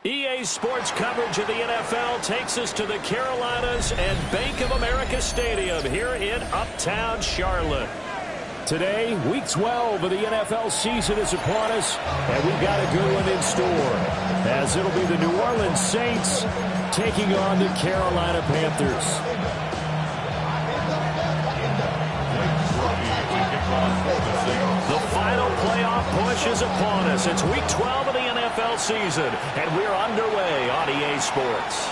EA Sports coverage of the NFL takes us to the Carolinas and Bank of America Stadium here in Uptown Charlotte. Today, Week 12 of the NFL season is upon us, and we've got a good one in store, as it'll be the New Orleans Saints taking on the Carolina Panthers. The final playoff push is upon us. It's Week 12 of the NFL season, and we're underway on EA Sports.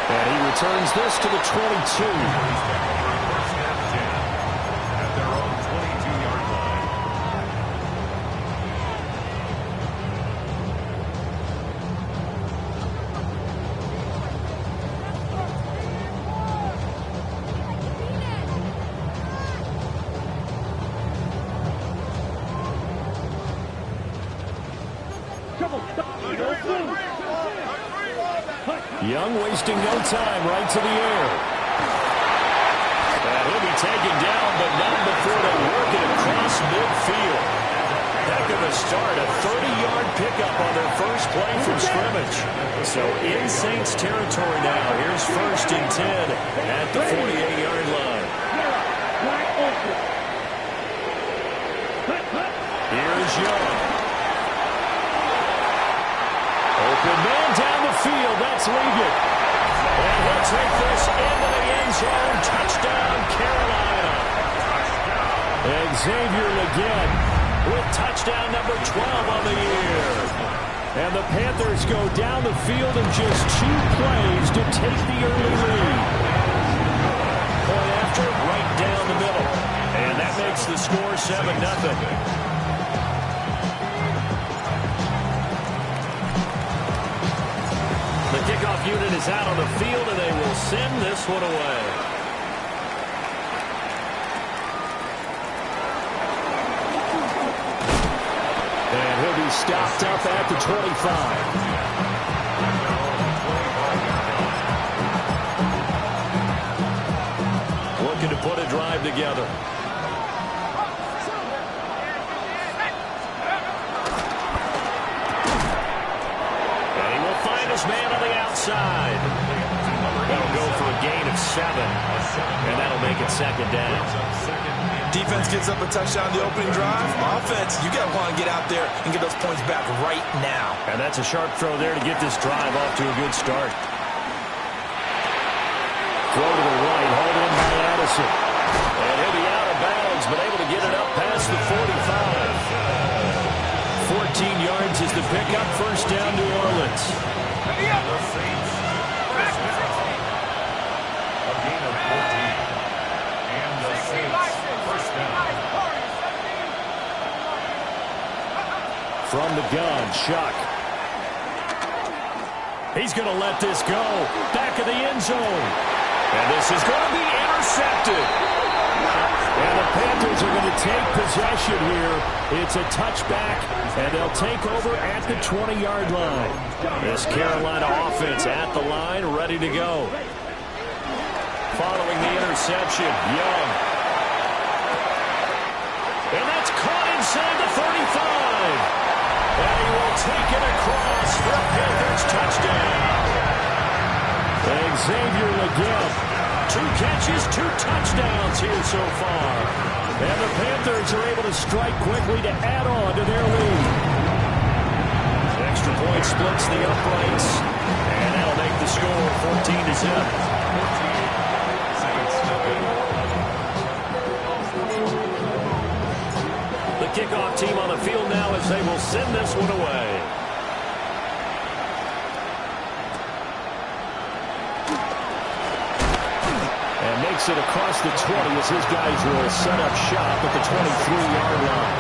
And he returns this to the 22. Young wasting no time, right to the air. And he'll be taken down, but not before they work it across midfield. Heck of a start, a 30-yard pickup on their first play from scrimmage. So in Saints territory now. Here's 1st and 10 at the 48-yard line. Here's Young. Open man down the field. That's Liggett. And he'll take this into the end zone. Touchdown, Carolina. And Xavier Liggett with touchdown number 12 on the year. And the Panthers go down the field in just 2 plays to take the early lead. Point after, right down the middle. And that makes the score 7-0. The kickoff unit is out on the field, and they will send this one away. And he'll be stopped up at the 25. Looking to put a drive together. Man on the outside. That'll go for a gain of 7. And that'll make it 2nd down. Defense gets up a touchdown the opening drive. Offense, you got to want to get out there and get those points back right now. And that's a sharp throw there to get this drive off to a good start. Throw to the right, hauled in by Addison. And he'll be out of bounds, but able to get it up past the 45. 14 yards is the pickup. 1st down, New Orleans. From the gun, Shuck. He's going to let this go. Back of the end zone. And this is going to be intercepted. And the Panthers are going to take possession here. It's a touchback, and they'll take over at the 20-yard line. This Carolina offense at the line, ready to go. Following the interception, Young. And that's caught inside the 35. And he will take it across for a Panthers touchdown. Xavier Liggett. 2 catches, 2 touchdowns here so far. And the Panthers are able to strike quickly to add on to their lead. Extra point splits the uprights. And that'll make the score 14-0. The kickoff team on the field now as they will send this one away. And makes it across the 20 as his guys will set up shop at the 23-yard line.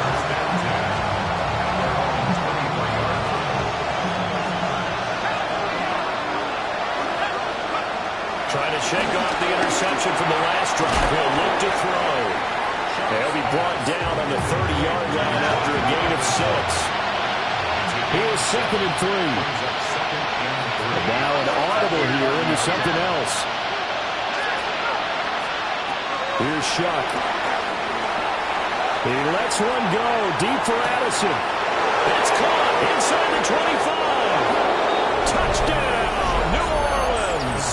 Trying to shake off the interception from the last drive. He'll look to throw. They'll be brought down on the 30-yard line after a gain of 6. Here's 2nd and 3. And now an audible here into something else. Here's Shuck. He lets one go deep for Addison. It's caught inside the 25. Touchdown, New Orleans.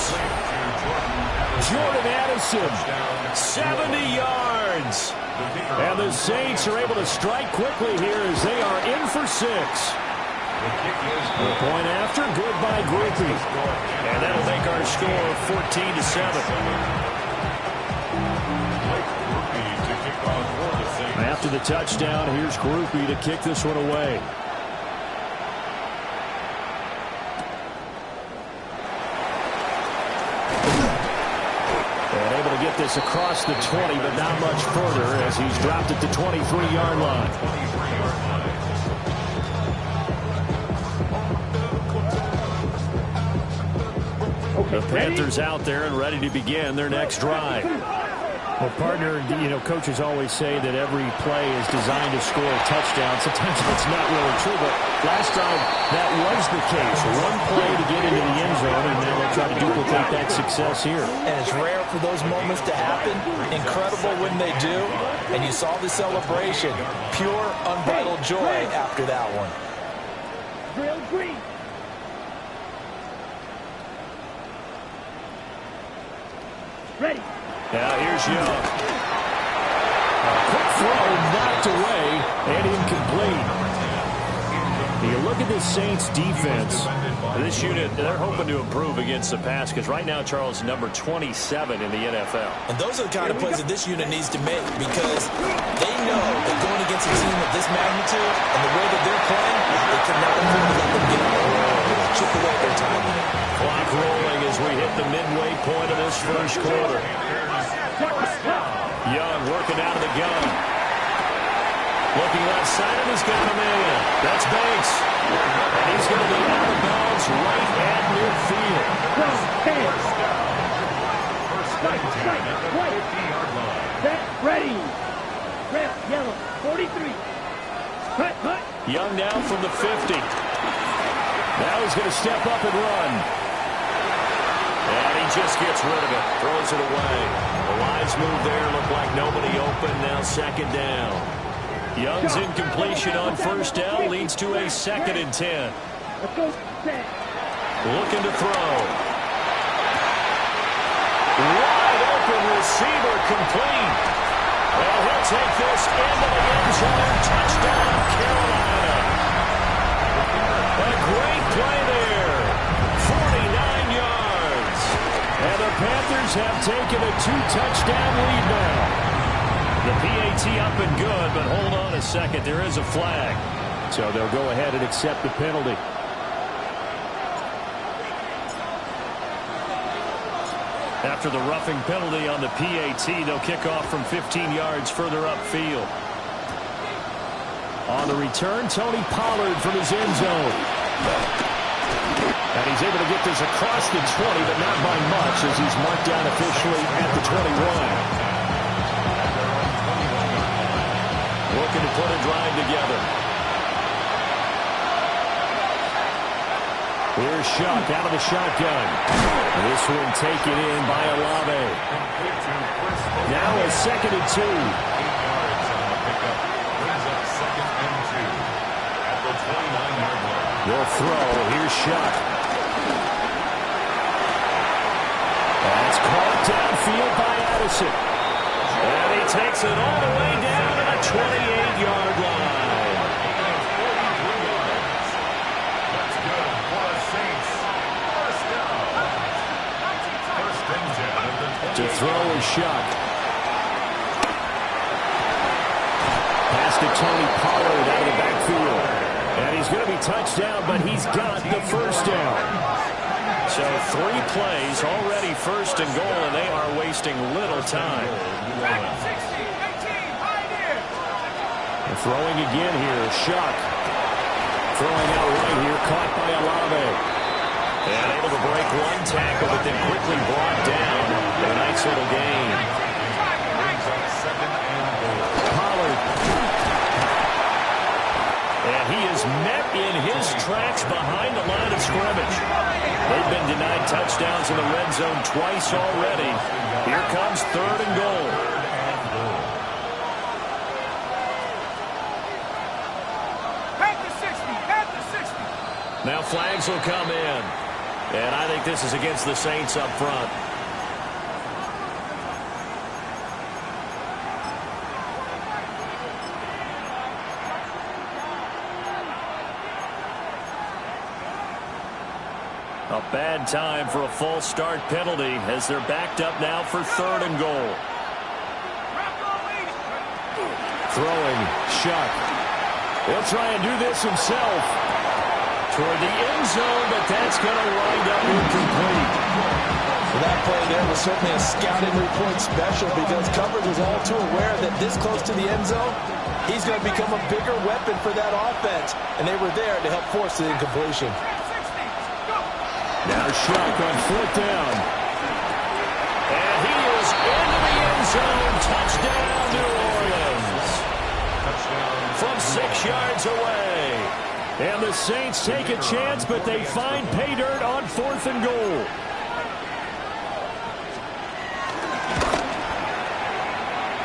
Jordan Addison, 70 yards. And the Saints are able to strike quickly here as they are in for 6. The point after, good by Groupie. And that'll make our score 14-7. After the touchdown, here's Groupie to kick this one away. And able to get this across the 20, but not much further as he's dropped at the 23-yard line. The Panthers out there and ready to begin their next drive. Well, partner, coaches always say that every play is designed to score a touchdown. Sometimes that's not really true, but last time that was the case. One play to get into the end zone, and now they'll try to duplicate that success here. And it's rare for those moments to happen. Incredible when they do. And you saw the celebration. Pure, unbridled joy after that one. Drill green. Ready. Now here's Young. A quick throw knocked away and incomplete. You look at this Saints defense. This unit, they're hoping to improve against the pass because right now, Charles, number 27 in the NFL. And those are the kind of plays that this unit needs to make because they know that going against a team of this magnitude and the way that they're playing, they cannot afford to let them get on the road. It'll chip away their time. Clock rolling as we hit the midway point of this first quarter. Young working out of the gun. Looking left side, and he's got him in. That's Banks. And he's going to be out of bounds right at midfield. Set, ready. Red, yellow, 43. Cut. Young now from the 50. Now he's going to step up and run. And he just gets rid of it. Throws it away. The lines move there. Look like nobody open. Now second down. Young's incompletion on first down leads to a 2nd and 10. Let's go. Set. Looking to throw. Wide open receiver complete. Well, he'll take this into the end zone. Touchdown, Carolina. A great play there. 49 yards. And the Panthers have taken a 2-touchdown lead now. The PAT up and good, but hold on a second. There is a flag. So they'll go ahead and accept the penalty. After the roughing penalty on the PAT, they'll kick off from 15 yards further upfield. On the return, Tony Pollard from his end zone. And he's able to get this across the 20, but not by much as he's marked down officially at the 21. Looking to put a drive together. Here's Shuck out of the shotgun. This one taken in by Olave. Now a 2nd and 2. They'll throw. Here's Shuck. That's caught downfield by Addison. And he takes it all the way down to the 28-yard line. That's good for the Saints. First down. First and 10. To throw is Shuck. Pass to Tony Pollard out of the backfield. And he's going to be touched down, but he's got the first down. So 3 plays, already first and goal, and they are wasting little time. They're throwing again here. Shuck. Throwing out right here, caught by Olave. And able to break one tackle, but then quickly brought down. A nice little gain. Pollard. And he is met in his tracks behind the line of scrimmage. They've been denied touchdowns in the red zone twice already. Here comes 3rd and goal. Practice Now flags will come in. And I think this is against the Saints up front. A bad time for a false start penalty as they're backed up now for 3rd and goal. Throwing, Shuck. He'll try and do this himself. Toward the end zone, but that's going to wind up incomplete. Well, that play there was certainly a scouting report special because coverage was all too aware that this close to the end zone, he's going to become a bigger weapon for that offense. And they were there to help force the incompletion. Now Shuck on 4th down. And he is into the end zone. Touchdown, New Orleans. From 6 yards away. And the Saints take a chance, but they find pay dirt on 4th and goal.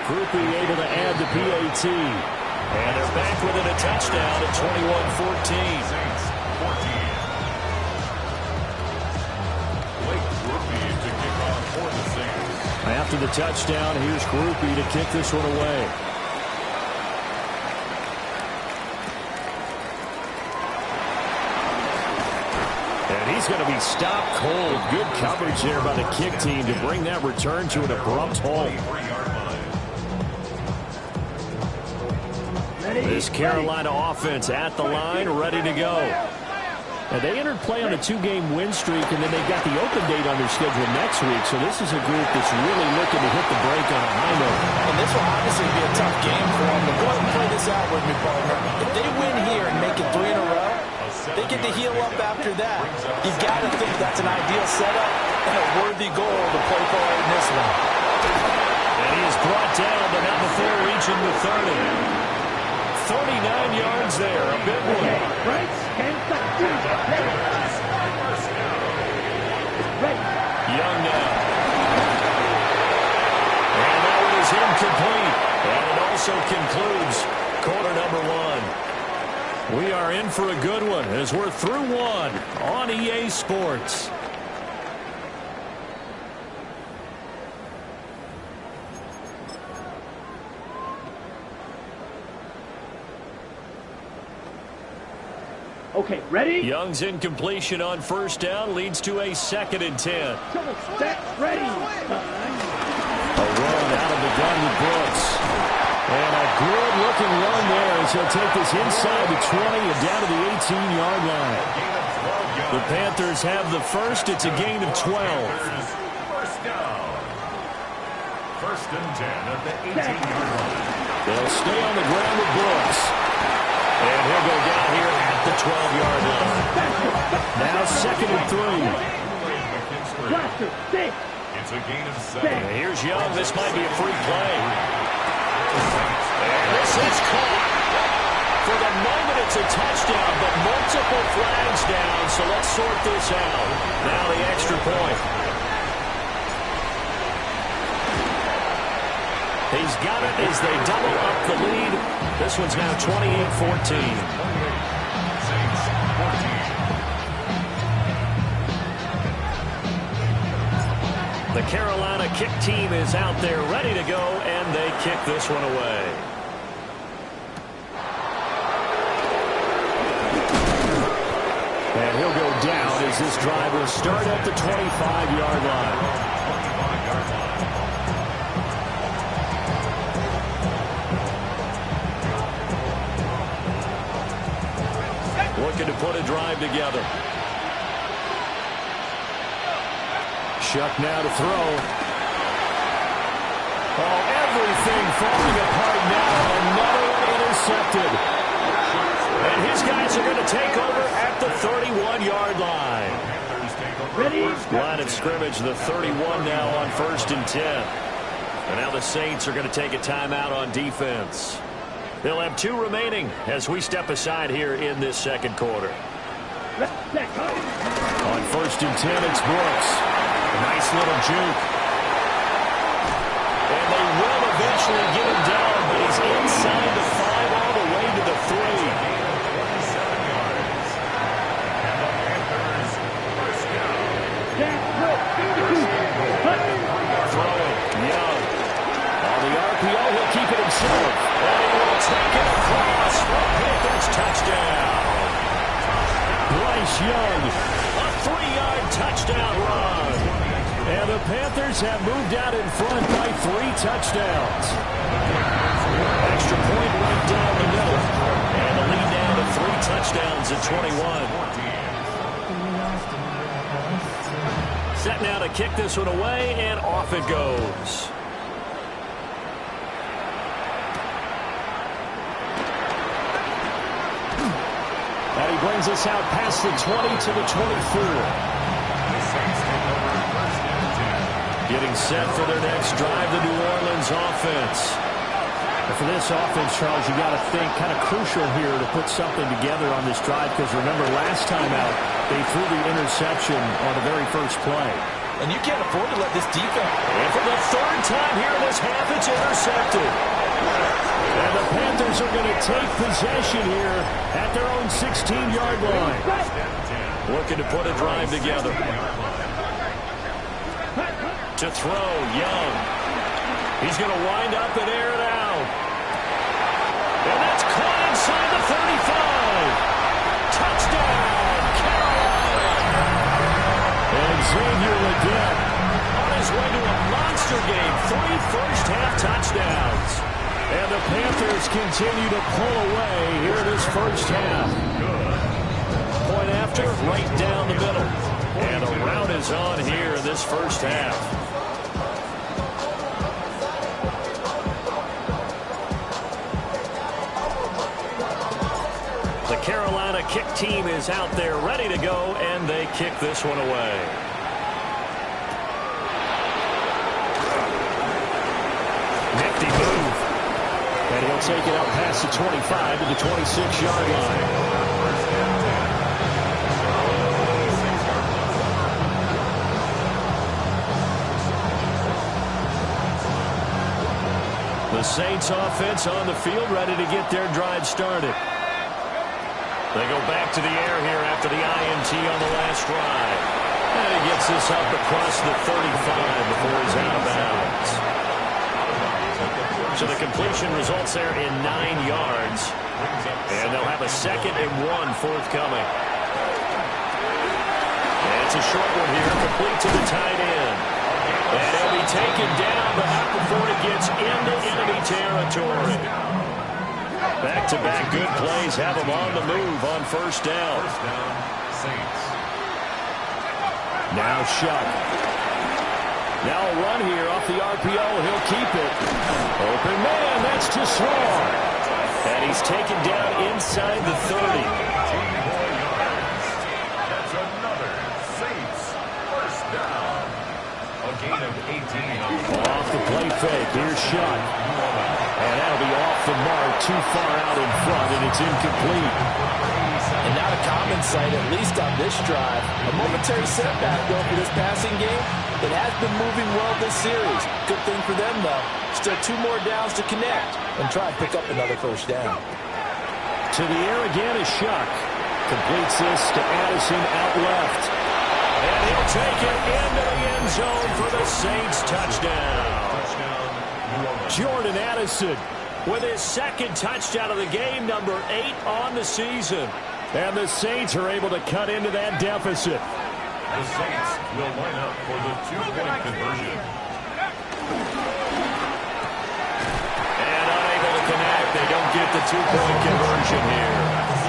Groupie able to add the PAT. And they're back within a touchdown at 21-14. After the touchdown, here's Groupie to kick this one away. And he's going to be stopped cold. Good coverage there by the kick team to bring that return to an abrupt halt. This Carolina offense at the line, ready to go. And they entered play on a 2-game win streak, and then they got the open date on their schedule next week. So this is a group that's really looking to hit the break on a high note. And this will obviously be a tough game for them. But go ahead and play this out with me, partner. If they win here and make it 3 in a row, they get to heal up after that. You've got to think that's an ideal setup and a worthy goal to play for in this one. And he is brought down, but not before reaching the 30. 39 yards there, a big one. Right, and Young now. And that one is incomplete. And it also concludes quarter number 1. We are in for a good one as we're through 1 on EA Sports. Okay, ready? Young's incompletion on 1st down leads to a 2nd and 10. Set, ready. A run out of the gun with Brooks. And a good-looking run there as he'll take this inside the 20 and down to the 18-yard line. The Panthers have the first. It's a gain of 12. First down. 1st and 10 at the 18-yard line. They'll stay on the ground with Brooks. And he'll go down here at the 12-yard line. Now 2nd and 3. Blaster, 6. It's a gain of 7. And here's Young. This might be a free play. And this is caught. For the moment, it's a touchdown, but multiple flags down, so let's sort this out. Now the extra point. He's got it as they double up the lead. This one's now 28-14. The Carolina kick team is out there ready to go, and they kick this one away. And he'll go down as this drive will start at the 25-yard line. Looking to put a drive together. Shuck now to throw. Oh, everything falling apart now. Another one intercepted. And his guys are going to take over at the 31-yard line. Ready? Line of scrimmage, the 31 now on 1st and 10. And now the Saints are going to take a timeout on defense. They'll have 2 remaining as we step aside here in this 2nd quarter. On 1st and 10, it's Brooks. A nice little juke. And they will eventually get him down, but he's inside the 5 all the way to the 3. Young. A 3-yard touchdown run. And the Panthers have moved out in front by 3 touchdowns. Extra point right down the middle. And the lead down to 3 touchdowns at 21. Set now to kick this one away, and off it goes. And he brings us out past the 20 to the 24. Getting set for their next drive, the New Orleans offense. And for this offense, Charles, you got to think kind of crucial here to put something together on this drive, because remember, last time out, they threw the interception on the very first play. And you can't afford to let this defense. And for the 3rd time here in this half, it's intercepted. And the Panthers are going to take possession here at their own 16-yard line. Looking to put a drive together. To throw, Young. He's going to wind up and air it out. And that's caught inside the 35. Touchdown, Carolina. And Xavier Legette on his way to a monster game. 3 first-half touchdowns. And the Panthers continue to pull away here in this first half. Point after, right down the middle. And a rout is on here in this first half. The Carolina kick team is out there ready to go, and they kick this one away. Nifty move. And he'll take it out past the 25 to the 26-yard line. The Saints offense on the field, ready to get their drive started. They go back to the air here after the INT on the last drive. And he gets this up across the 35 before he's out of bounds. So the completion results there in 9 yards. And they'll have a 2nd and 1 forthcoming. And it's a short one here, complete to the tight end. And he'll be taken down, but not before he gets into enemy territory. Back-to-back good plays have him on the move on first down. Now Shuck. Now a run here off the RPO. He'll keep it. Open man, that's too small. And he's taken down inside the 30. That's another Saints first down. A gain of 18. Off the play fake. Here's Shuck. And that'll be off the mark, too far out in front, and it's incomplete. And not a common sight, at least on this drive. A momentary setback, though, for this passing game. It has been moving well this series. Good thing for them, though. Still 2 more downs to connect and try and pick up another first down. To the air again is Shuck. Completes this to Addison out left. And he'll take it into the end zone for the Saints touchdown. Jordan Addison with his 2nd touchdown of the game, number 8 on the season. And the Saints are able to cut into that deficit. The Saints will line up for the 2-point conversion. And unable to connect. They don't get the 2-point conversion here.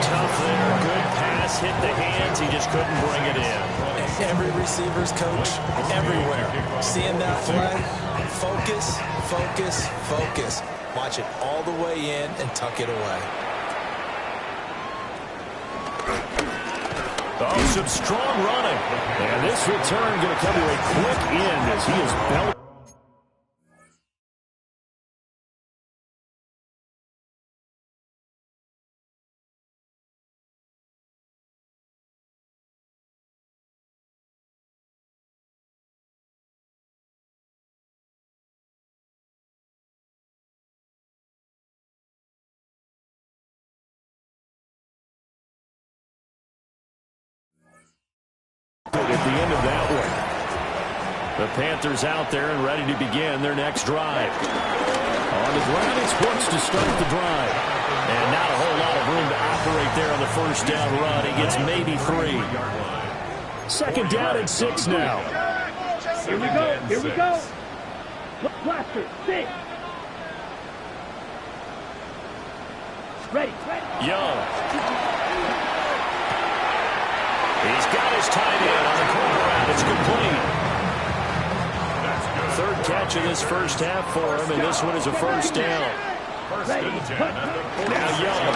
Tough there. Good pass. Hit the hands. He just couldn't bring it in. Every receiver's coach, everywhere. Seeing that play, focus, focus, focus. Watch it all the way in and tuck it away. Oh, some strong running. And this return going to come to a quick end as he is belted. At the end of that one. The Panthers out there and ready to begin their next drive. On the ground, it's Brooks to start the drive. And not a whole lot of room to operate there on the first down run. He gets maybe 3. Second down and 6 now. Here we go. Here we go. Blaster, 6. Ready. Young. He's got his tight end on the corner route. It's complete. Third catch of this first half for him, and this one is a first down. Now Young.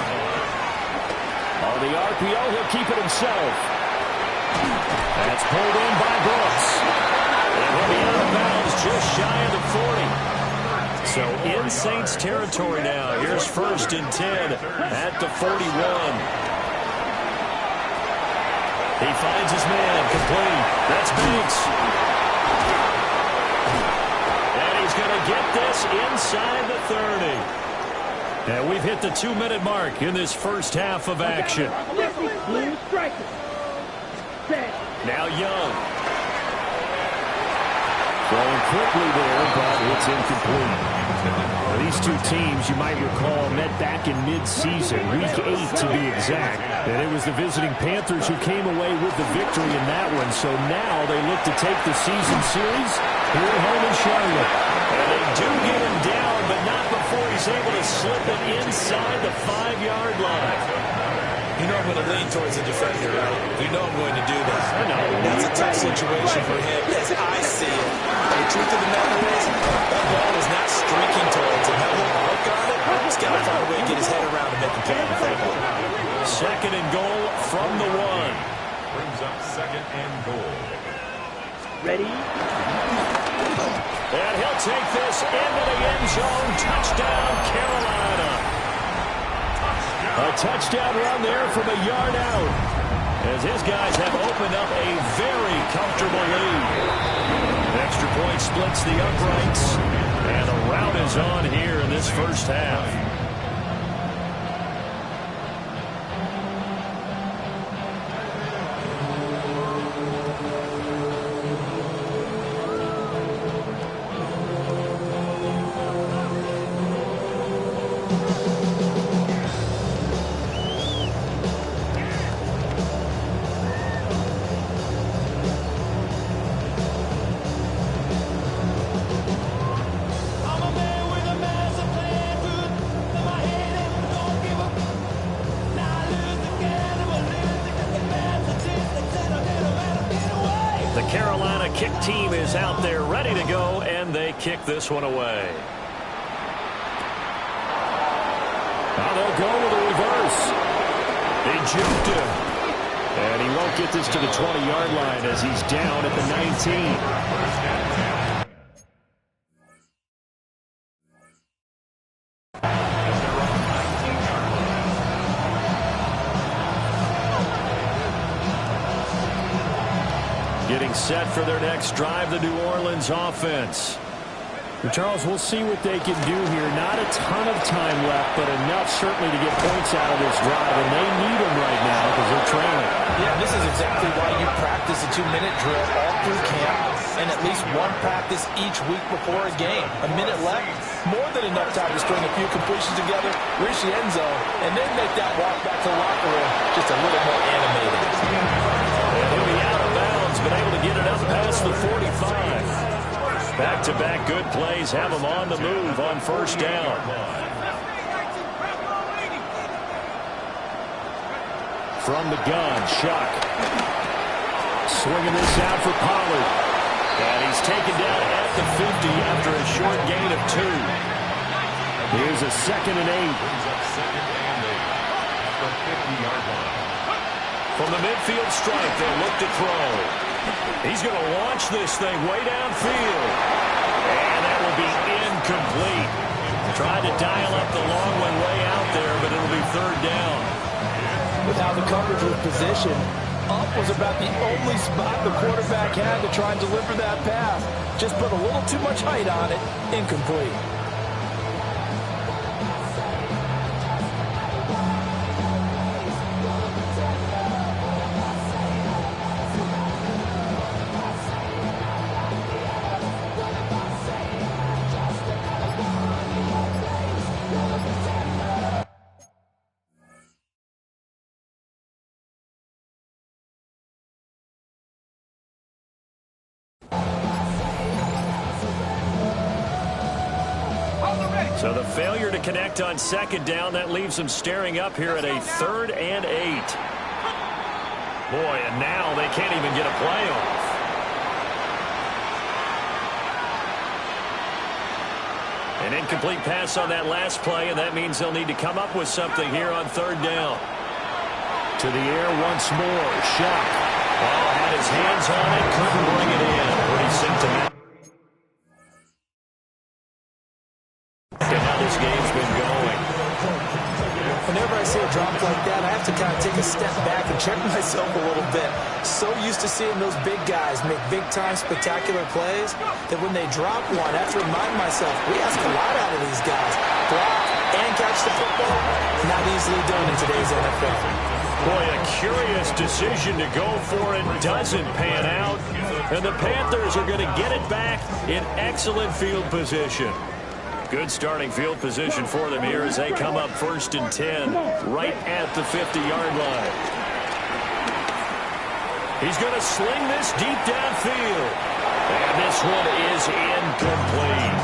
On the RPO, he'll keep it himself. That's pulled in by Brooks. And he'll be out of bounds just shy of the 40. So in Saints territory now. Here's first and 10 at the 41. He finds his man, complete. That's Banks. And he's going to get this inside the 30. And we've hit the 2-minute mark in this first half of action. Now Young. Throwing quickly there, but it's incomplete. These two teams, you might recall, met back in mid-season, Week 8 to be exact. And it was the visiting Panthers who came away with the victory in that one. So now they look to take the season series here at home in Charlotte. And they do get him down, but not before he's able to slip it inside the 5-yard line. You know I'm going to lean towards the defender, right? You know I'm going to do that. I know. That's a tough situation for him, as I see it. The truth of the matter is, that ball is not streaking towards him. He'll look on it. He's got to find a way to get his head around and make a play on the football. Second and goal from the 1. Brings up second and goal. Ready? And he'll take this into the end zone. Touchdown, Carolina. A touchdown run there from a yard out, as his guys have opened up a very comfortable lead. Extra point splits the uprights, and the rout is on here in this first half. Kick team is out there ready to go, and they kick this one away. Now they'll go with a reverse. They juked him. And he won't get this to the 20-yard line as he's down at the 19. Getting set for their next drive, the New Orleans offense. Charles, we'll see what they can do here. Not a ton of time left, but enough certainly to get points out of this drive, and they need them right now because they're trailing. Yeah, this is exactly why you practice a 2-minute drill all through camp and at least one practice each week before a game. A minute left, more than enough time to string a few completions together, reach the end zone, and then make that walk back to the locker room just a little more animated. And he'll be out of bounds, but able to get it up past the 45. Back-to-back good plays have him on the move on first down. From the gun, Shuck. Swinging this out for Pollard. And he's taken down at the 50 after a short gain of 2. Here's a 2nd and 8. From the midfield stripe, they look to throw. He's going to launch this thing way downfield. And that will be incomplete. Tried to dial up the long one way out there, but it'll be 3rd down. With how the coverage was positioned, up was about the only spot the quarterback had to try and deliver that pass. Just put a little too much height on it. Incomplete. So the failure to connect on second down, that leaves them staring up here at a 3rd and 8. Boy, and now they can't even get a play off. An incomplete pass on that last play, and that means they'll need to come up with something here on 3rd down. To the air once more. Shock. Oh, had his hands on it, couldn't bring it in. Pretty symptomatic. And how this game's been going. Whenever I see a drop like that, I have to kind of take a step back and check myself a little bit. So used to seeing those big guys make big-time spectacular plays that when they drop one, I have to remind myself, we ask a lot out of these guys. Block and catch the football, not easily done in today's NFL. Boy, a curious decision to go for it doesn't pan out. And the Panthers are going to get it back in excellent field position. Good starting field position for them here as they come up 1st and 10 right at the 50-yard line. He's going to sling this deep downfield. And this one is incomplete.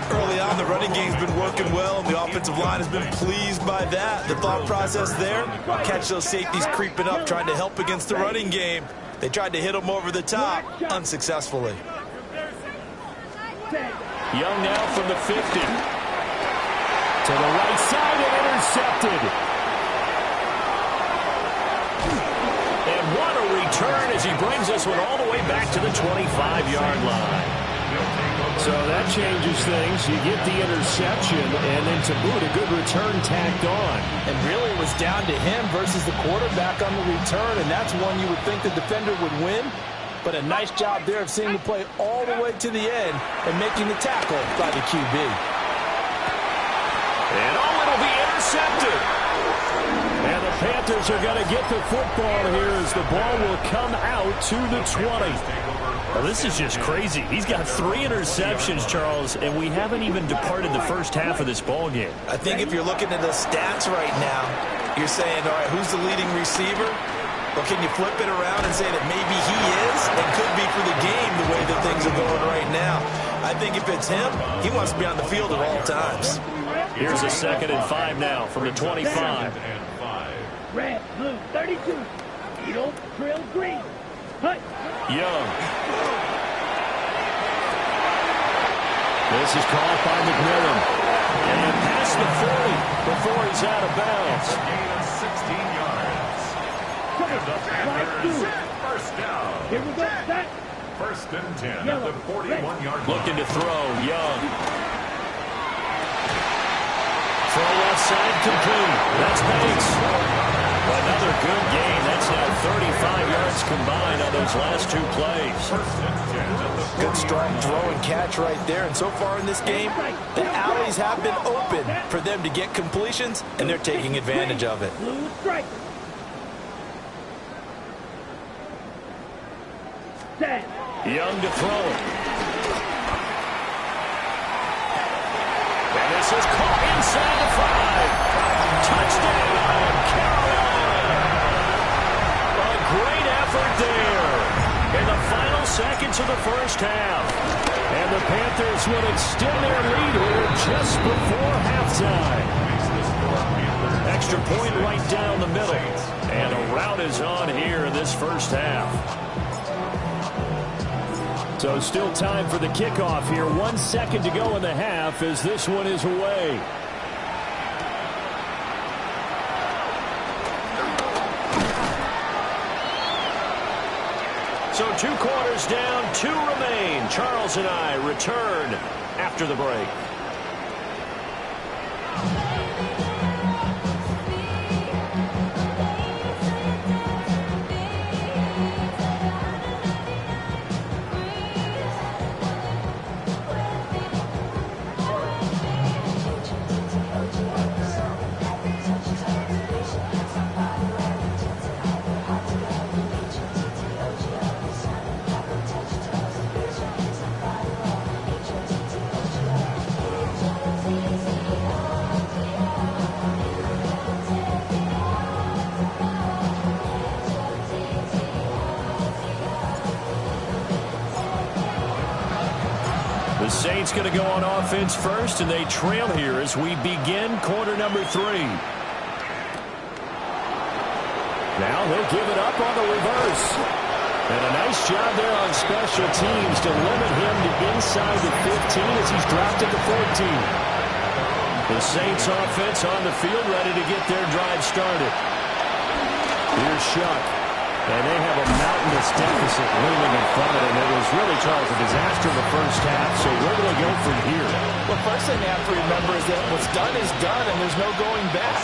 Early on, the running game's been working well, and the offensive line has been pleased by that. The thought process there, catch those safeties creeping up, trying to help against the running game. They tried to hit them over the top, unsuccessfully. Young now from the 50. To the right side and intercepted. And what a return as he brings this one all the way back to the 25-yard line. So that changes things. You get the interception, and then to boot, a good return tacked on. And really it was down to him versus the quarterback on the return, and that's one you would think the defender would win. But a nice job there of seeing the play all the way to the end and making the tackle by the QB. And it'll be intercepted. And the Panthers are going to get the football here as the ball will come out to the 20. Well, this is just crazy. He's got 3 interceptions, Charles, and we haven't even departed the first half of this ball game. I think if you're looking at the stats right now, you're saying, all right, who's the leading receiver? Or can you flip it around and say that maybe he is and could be for the game the way that things are going right now? I think if it's him, he wants to be on the field at all times. Here's a 2nd and 5 now from the 25. Red, blue, 32. Eagle, trail, green. Hut. Young. This is caught by McMillan. And past the 40 before he's out of bounds. Gain of 16 yards. And the Panthers, first down. Here we go, set. 1st and 10 at the 41-yard line. Looking to throw, Young. Throw left side complete. That's Banks. Another good game. That's now 35 yards combined on those last 2 plays. Good strike, throw, and catch right there. And so far in this game, the alleys have been open for them to get completions, and they're taking advantage of it. Blue strike. Set. Young to throw it. And this is caught inside the 5. Touchdown, Carolina. A great effort there in the final seconds of the first half. And the Panthers will extend their lead here just before halftime. Extra point right down the middle. And a rout is on here in this first half. So still time for the kickoff here. 1 second to go in the half as this one is away. So 2 quarters down, 2 remain. Charles and I return after the break. Saints going to go on offense first, and they trail here as we begin quarter number 3. Now they'll give it up on the reverse. And a nice job there on special teams to limit him to inside the 15 as he's dropped at the 14. The Saints offense on the field ready to get their drive started. Here's Shuck. And they have a mountainous deficit looming in front of them. It was really, Charles, a disaster in the first half. So where do they go from here? Well, first thing they have to remember is that what's done is done, and there's no going back.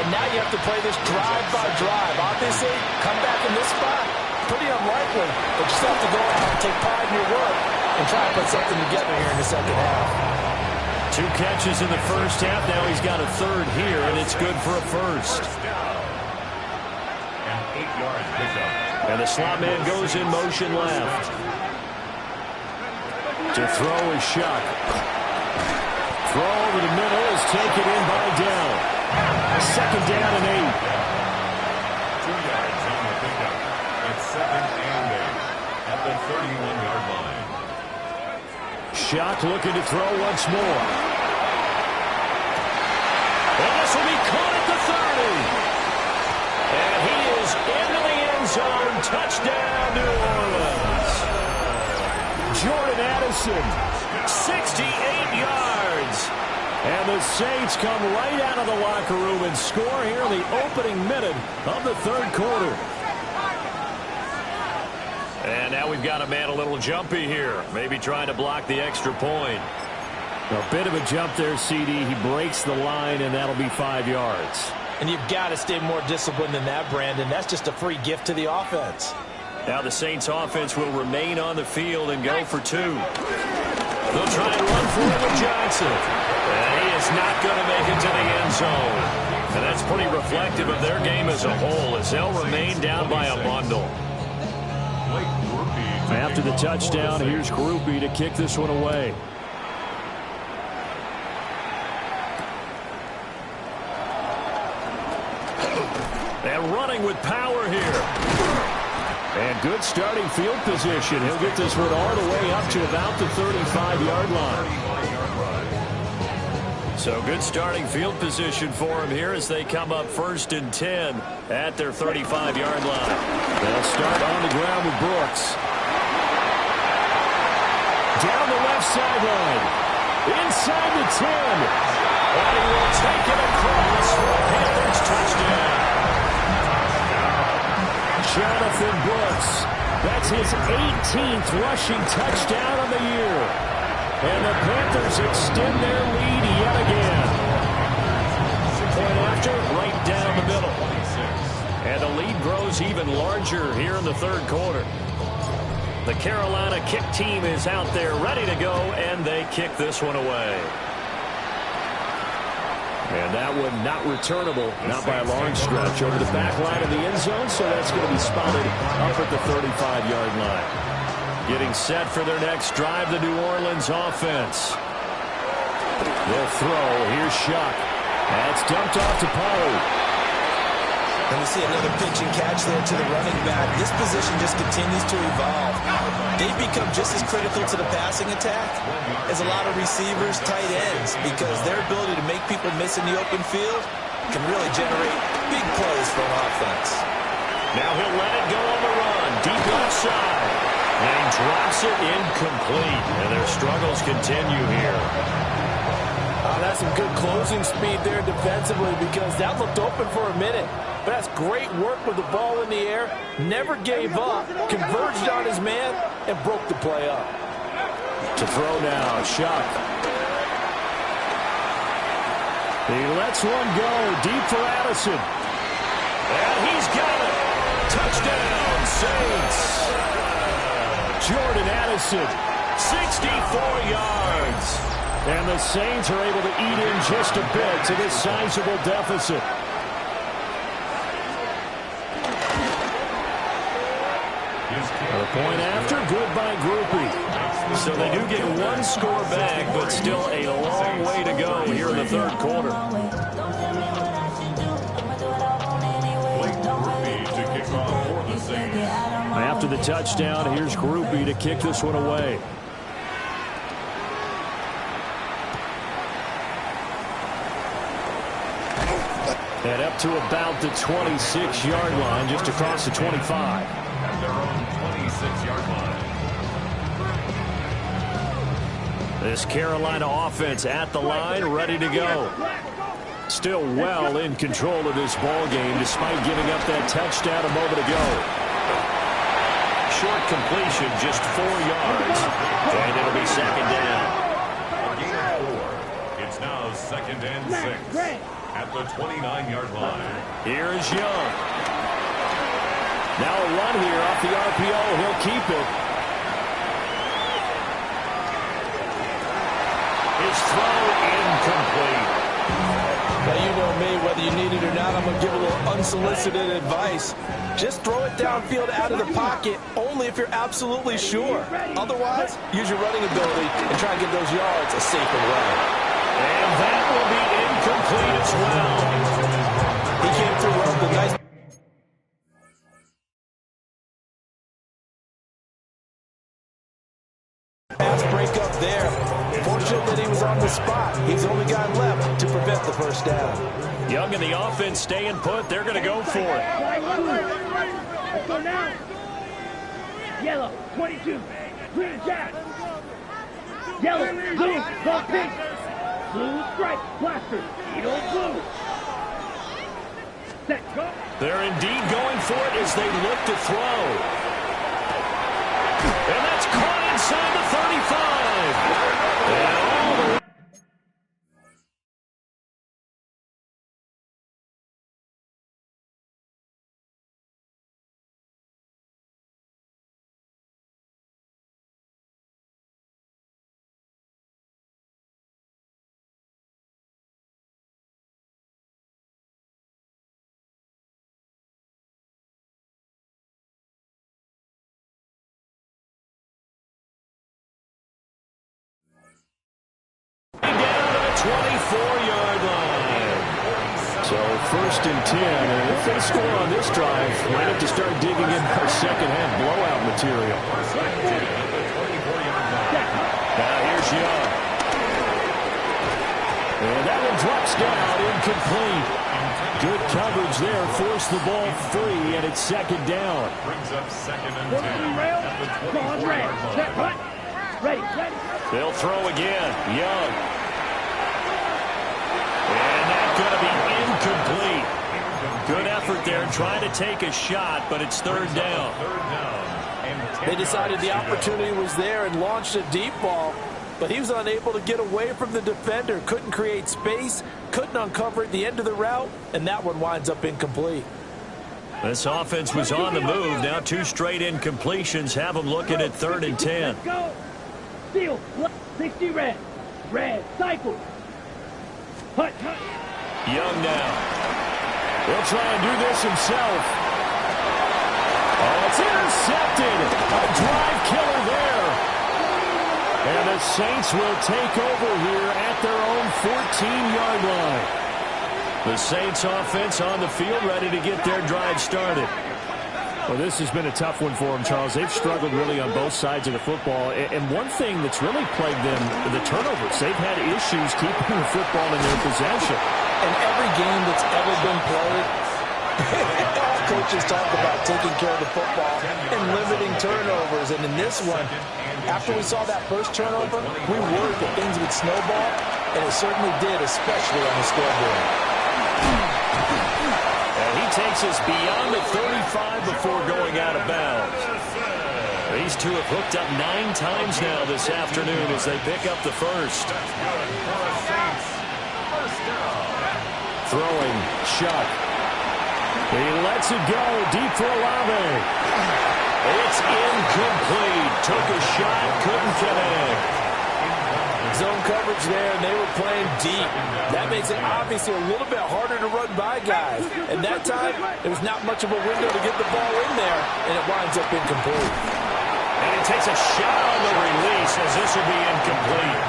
And now you have to play this drive by drive. Obviously, come back in this spot, pretty unlikely. But you still have to go out and take pride in your work and try to put something together here in the second half. 2 catches in the first half. Now he's got a third here, and it's good for a first. And the slot man goes in motion left. To throw is Shuck. Throw over the middle is taken in by Dell. Second down and 8. 2 yards on the pickup. It's 2nd and 8 at the 31-yard line. Shuck looking to throw once more. And this will be caught at the 30. And he is into the end zone. Touchdown, New Orleans. Jordan Addison, 68 yards. And the Saints come right out of the locker room and score here in the opening minute of the third quarter. And now we've got a man a little jumpy here. Maybe trying to block the extra point. A bit of a jump there, CD. He breaks the line, and that'll be 5 yards. And you've got to stay more disciplined than that, Brandon. That's just a free gift to the offense. Now the Saints offense will remain on the field and go for 2. They'll try and run for it with Johnson. And he is not going to make it to the end zone. And that's pretty reflective of their game as a whole as they'll remain down by a bundle. After the touchdown, here's Groupie to kick this one away. And running with power here. And good starting field position. He'll get this one all the way up to about the 35-yard line. So good starting field position for him here as they come up 1st and 10 at their 35-yard line. They'll start on the ground with Brooks. Down the left sideline. Inside the 10. And he will take it across for a Panthers touchdown. Jonathan Brooks. That's his 18th rushing touchdown of the year. And the Panthers extend their lead yet again. Point after, right down the middle. And the lead grows even larger here in the third quarter. The Carolina kick team is out there ready to go, and they kick this one away. And that one not returnable, not by a long stretch, over the back line of the end zone, so that's going to be spotted up at the 35-yard line. Getting set for their next drive, the New Orleans offense. They'll throw. Here's Shuck. That's dumped off to Poe. And we see another pitch and catch there to the running back. This position just continues to evolve. They've become just as critical to the passing attack as a lot of receivers, tight ends, because their ability to make people miss in the open field can really generate big plays for an offense. Now he'll let it go on the run. Deep left side. And he drops it incomplete. And their struggles continue here. That's some good closing speed there defensively because that looked open for a minute. But that's great work with the ball in the air. Never gave up. Converged on his man and broke the play up. To throw now, Shuck. He lets one go deep for Addison. And he's got it. Touchdown, Saints. Jordan Addison, 64 yards. And the Saints are able to eat in just a bit to this sizable deficit. A point after, good by Groupie. So they do get one score back, but still a long way to go here in the third quarter. After the touchdown, here's Groupie to kick this one away. And up to about the 26-yard line, just across the 25. At their own 26-yard line. This Carolina offense at the line, ready to go. Still well in control of this ball game, despite giving up that touchdown a moment ago. Short completion, just 4 yards, and it'll be second down. A gain of 4. It's now second and 6 at the 29-yard line. Here is Young. Now a run here off the RPO. He'll keep it. His throw incomplete. Now, you know me, whether you need it or not, I'm going to give a little unsolicited advice. Just throw it downfield out of the pocket, only if you're absolutely sure. Otherwise, use your running ability and try and get those yards a safer way. And that will be incomplete as well. He came through with a nice pass break up there. Fortunate that he was on the spot. He's the only guy left to prevent the first down. Young and the offense staying put. They're going to go for it. Let's go now. Yellow, 22. Green jack. Yellow, blue, ball pink. Blue stripe, blaster, needle blue. Set, go. They're indeed going for it as they look to throw. And that's caught inside the 35. And all the way. Down to the 24-yard line. So first and 10. And if they score on this drive, might have to start digging in for second-half blowout material. Now here's Young. And that one drops down, incomplete. Good coverage there, forced the ball free, and it's second down. Brings up second and 10 rail. at the Go on, 24-yard red. Set, line. hut. Ready, ready. They'll throw again. Young. And that's going to be incomplete. Good effort there trying to take a shot, but it's third down. They decided the opportunity was there and launched a deep ball, but he was unable to get away from the defender, couldn't create space, couldn't uncover at the end of the route, and that one winds up incomplete. This offense was on the move. Now 2 straight incompletions have them looking at third and 10. Let's go. Steel, 60 red. Red, cycle. Hut, hut. Young now. He'll try and do this himself. Oh, it's intercepted. A drive killer there. And the Saints will take over here at their own 14-yard line. The Saints offense on the field, ready to get their drive started. Well, this has been a tough one for them, Charles. They've struggled really on both sides of the football. And one thing that's really plagued them, the turnovers. They've had issues keeping the football in their possession. In every game that's ever been played, all coaches talk about taking care of the football and limiting turnovers. And in this one, after we saw that first turnover, we worried that things would snowball, and it certainly did, especially on the scoreboard. And he takes us beyond the 35 before going out of bounds. These two have hooked up 9 times now this afternoon as they pick up the first. Throwing, Chuck. He lets it go deep for Olave. It's incomplete. Took a shot, couldn't connect. Zone coverage there, and they were playing deep. That makes it obviously a little bit harder to run by guys. And that time, there was not much of a window to get the ball in there, and it winds up incomplete. And it takes a shot on the release as this will be incomplete.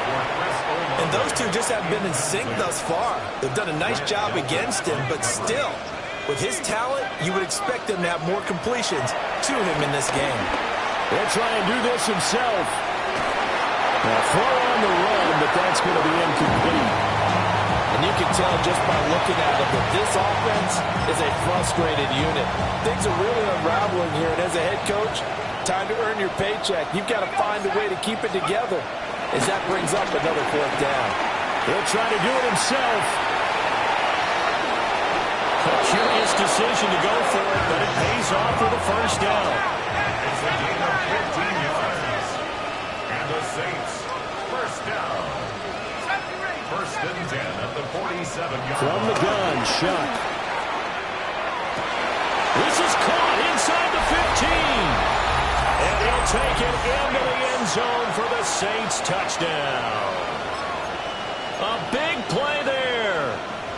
And those two just have been in sync thus far. They've done a nice job against him, but still, with his talent, you would expect him to have more completions to him in this game. He'll try and do this himself. Now throw on the run, but that's going to be incomplete. And you can tell just by looking at it that this offense is a frustrated unit. Things are really unraveling here, and as a head coach, time to earn your paycheck. You've got to find a way to keep it together as that brings up another 4th down. He'll try to do it himself. A curious decision to go for it, but it pays off with a first down. It's a gain of 15 yards. And the Saints, first down. First and 10 at the 47-yard From the gun, Shuck. This is caught inside the 15. And he'll take it into the end zone for the Saints touchdown. A big play there.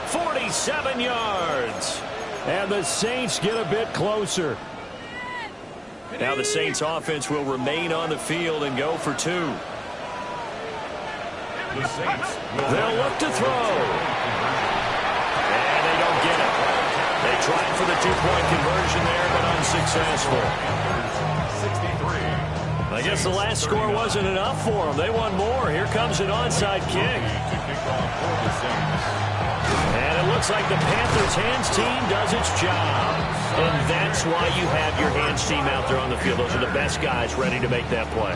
47 yards. And the Saints get a bit closer. Now the Saints offense will remain on the field and go for 2. The Saints They'll look to throw. And they don't get it. They tried for the 2-point conversion there, but unsuccessful. 63. I guess the last score wasn't enough for them. They won more. Here comes an onside kick. To kick off for the Saints. And it looks like the Panthers' hands team does its job. And that's why you have your hands team out there on the field. Those are the best guys ready to make that play.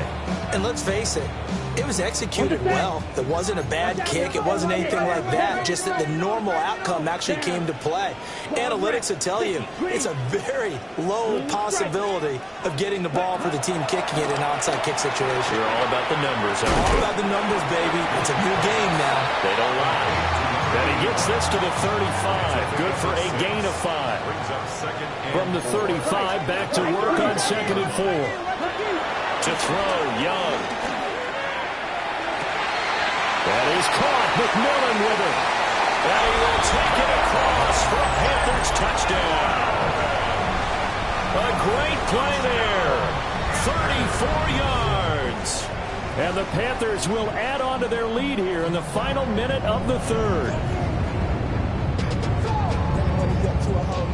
And let's face it, it was executed well. It wasn't a bad kick. It wasn't anything like that. Just that the normal outcome actually came to play. Analytics will tell you it's a very low possibility of getting the ball for the team kicking it in an onside kick situation. You're all about the numbers. All about the numbers, baby. It's a new game now. They don't lie. And he gets this to the 35. Good for a gain of 5. Brings up second and From the 35, back to work on 2nd and 4. To throw, Young. That is caught. McMillan with it. And he will take it across for a Panthers touchdown. A great play there. 34 yards. And the Panthers will add on to their lead here in the final minute of the 3rd.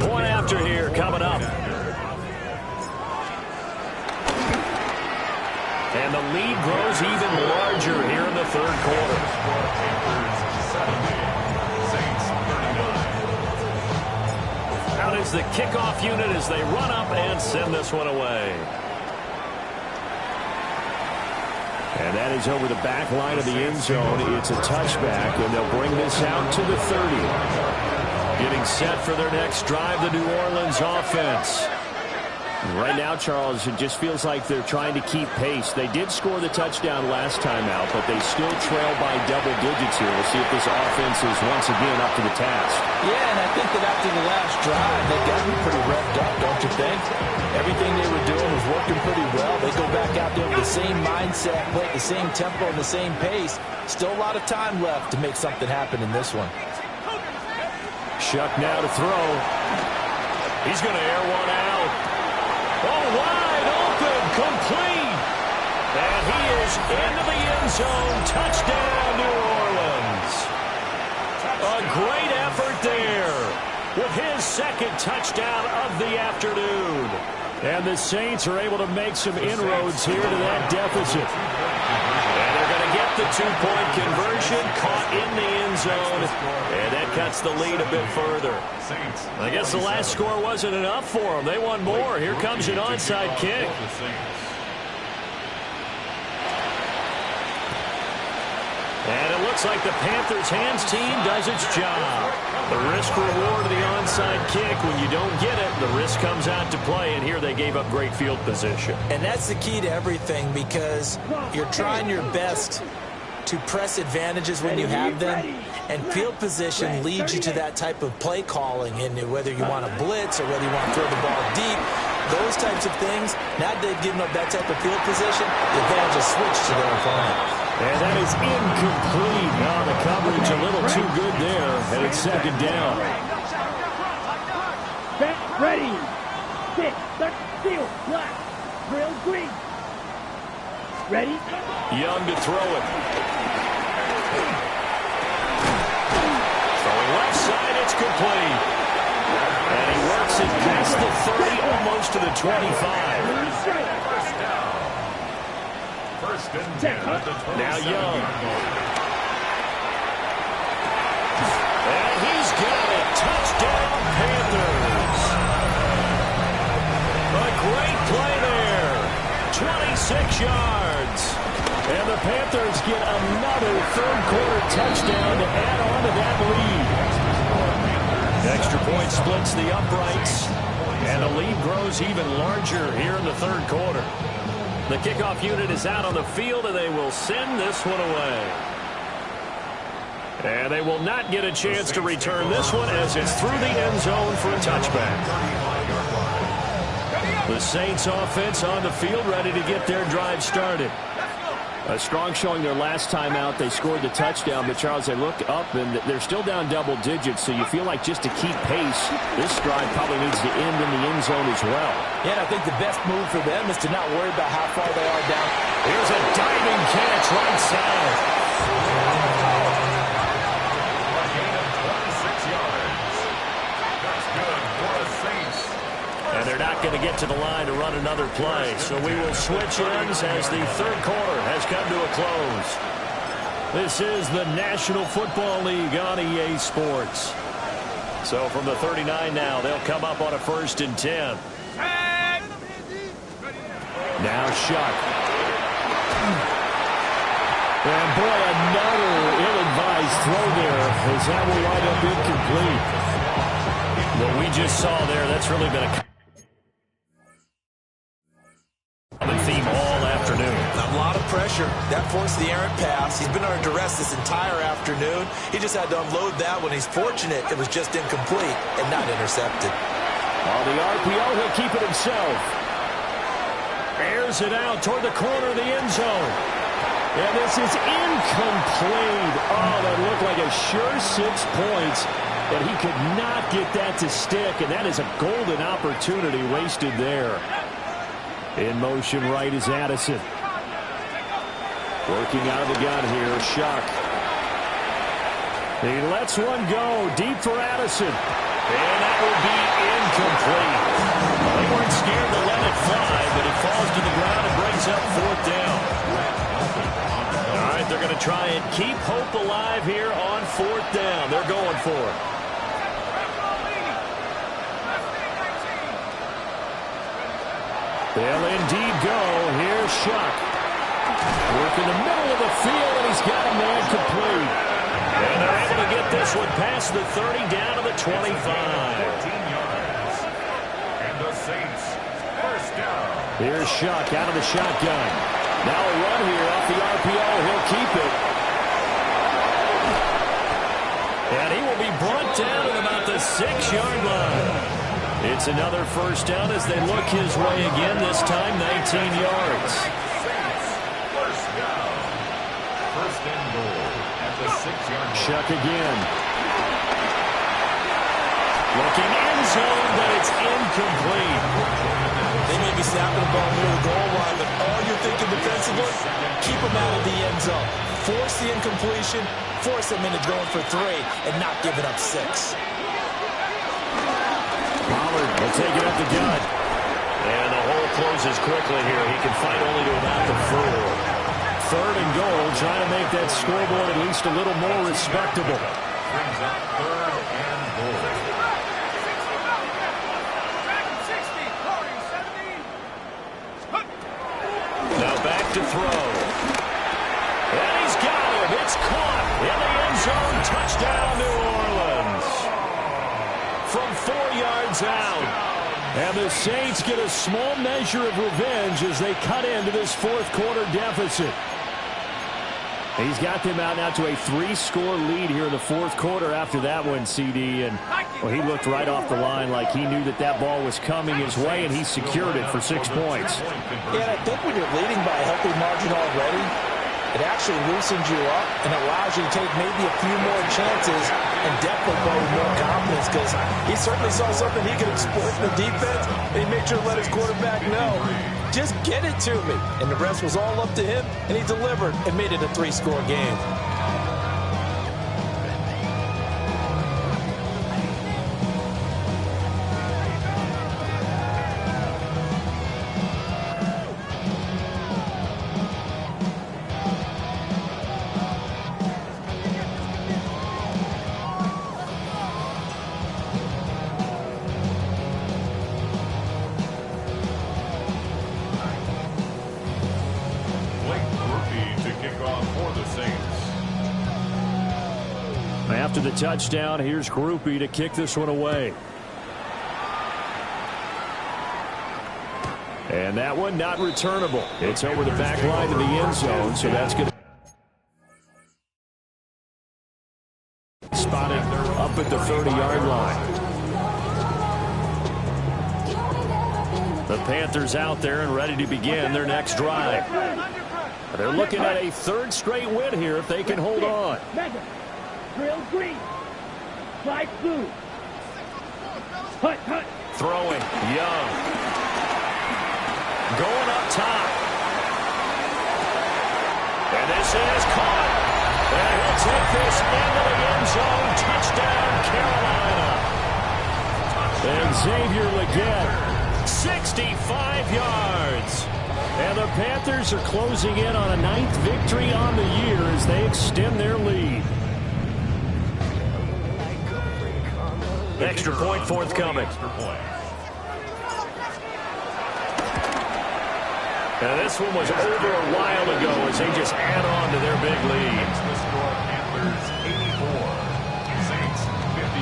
Point after here coming up. And the lead grows even larger here in the 3rd quarter. Out is the kickoff unit as they run up and send this one away. And that is over the back line of the end zone. It's a touchback, and they'll bring this out to the 30. Getting set for their next drive, the New Orleans offense. Right now, Charles, it just feels like they're trying to keep pace. They did score the touchdown last time out, but they still trail by double digits here. We'll see if this offense is once again up to the task. Yeah, and I think that after the last drive, they got to be pretty revved up, don't you think? Everything they were doing was working pretty well. They go back out there with the same mindset, play at the same tempo and the same pace. Still a lot of time left to make something happen in this one. Shuck now to throw. He's going to air one out. Oh, wide open, complete. And he is into the end zone. Touchdown, New Orleans. A great effort there with his 2nd touchdown of the afternoon. And the Saints are able to make some inroads here to that deficit. And they're going to get the 2-point conversion, caught in the end zone. And that cuts the lead a bit further. I guess the last score wasn't enough for them. They won more. Here comes an onside kick. And it looks like the Panthers' hands team does its job. The risk reward of the onside kick. When you don't get it, the risk comes out to play. And here they gave up great field position. And that's the key to everything, because you're trying your best to press advantages when you have them, and field position leads you to that type of play calling, and whether you want to blitz or whether you want to throw the ball deep, those types of things. Now they've given up that type of field position, the advantage is switched to their opponent. And that is incomplete. Now the coverage a little too good there, and it's 2nd down. Ready. 6, steel, black, drill, green. Ready? Young to throw it. Throwing left side, it's complete. And he works it past the 30, almost to the 25. First and 10 at the 27. Now Young. 6 yards. And the Panthers get another third-quarter touchdown to add on to that lead. Extra point splits the uprights, and the lead grows even larger here in the third quarter. The kickoff unit is out on the field, and they will send this one away. And they will not get a chance to return this one as it's through the end zone for a touchback. The Saints offense on the field ready to get their drive started. A strong showing their last time out. They scored the touchdown, but Charles, they look up and they're still down double digits, so you feel like just to keep pace, this drive probably needs to end in the end zone as well. Yeah, and I think the best move for them is to not worry about how far they are down. Here's a diving catch right side. A gain of 26 yards. That's good for the Saints. And they're not going to get to the line to run another play. So we will switch ends as the third quarter has come to a close. This is the National Football League on EA Sports. So from the 39 now, they'll come up on a 1st and 10. Now Shuck. And boy, another ill-advised throw there as that will wind up incomplete. What we just saw there, that's really been a theme all afternoon. A lot of pressure. That forced the errant pass. He's been under duress this entire afternoon. He just had to unload that one. He's fortunate it was just incomplete and not intercepted. On the RPO, he'll keep it himself. Airs it out toward the corner of the end zone. And this is incomplete. Oh, that looked like a sure 6 points. And he could not get that to stick. And that is a golden opportunity wasted there. In motion right is Addison. Working out of the gun here, Shuck. He lets one go deep for Addison. And that will be incomplete. Well, they weren't scared to let it fly, but it falls to the ground and brings up 4th down. All right, they're going to try and keep hope alive here on 4th down. They're going for it. They'll indeed go. Here's Shuck. Work in the middle of the field, and he's got a man complete. And they're able to get this one past the 30 down to the 25. 14 yards. And the Saints, 1st down. Here's Shuck out of the shotgun. Now a run here off the RPO. He'll keep it. And he will be brought down at about the 6-yard line. It's another 1st down as they look his way again, this time 19 yards. Saints, 1st down. 1st and goal at the 6-yard line. Shuck again. Looking end zone, but it's incomplete. They may be snapping the ball near the goal line, but all you're thinking defensively, keep them out of the end zone. Force the incompletion, force them into going for 3, and not giving up 6. Pollard will take it up the gut. And the hole closes quickly here. He can fight only to about the 4. 3rd and goal, trying to make that scoreboard at least a little more respectable. Brings up 3rd and goal. Now back to throw. And he's got him. It's caught in the end zone. Touchdown, New Orleans. From 4 yards out. And the Saints get a small measure of revenge as they cut into this 4th quarter deficit. He's got them out now to a 3-score lead here in the 4th quarter after that one, CD. And well, he looked right off the line like he knew that that ball was coming his way, and he secured it for 6 points. Yeah, and I think when you're leading by a healthy margin already, it actually loosens you up and allows you to take maybe a few more chances and definitely play with more confidence, because he certainly saw something he could exploit in the defense, and he made sure to let his quarterback know, just get it to me. And the rest was all up to him, and he delivered and made it a 3-score game. After the touchdown, here's Groupie to kick this one away. And that one not returnable. It's over the back line to the end zone, so that's going to spot it up at the 30-yard line. The Panthers out there and ready to begin their next drive. They're looking at a third straight win here if they can hold on. Drill green. Flag blue. Hut, hut. Throwing. Young. Going up top. And this is caught. And he'll take this into the end zone. Touchdown, Carolina. And Xavier Legette, 65 yards. And the Panthers are closing in on a 9th victory on the year as they extend their lead. Extra point forthcoming. And this one was over a while ago as they just add on to their big lead. The score, Panthers 84, Saints 53.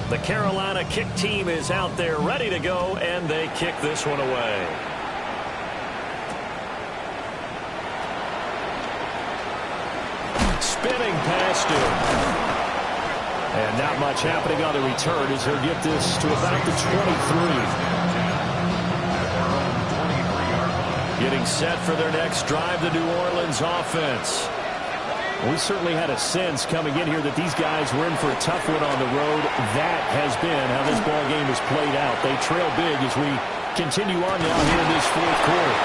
The Carolina kick team is out there ready to go, and they kick this one away. Spinning past him. And not much happening on the return as he'll get this to about the 23. Getting set for their next drive, the New Orleans offense. We certainly had a sense coming in here that these guys were in for a tough one on the road. That has been how this ball game has played out. They trail big as we continue on now here in this fourth quarter.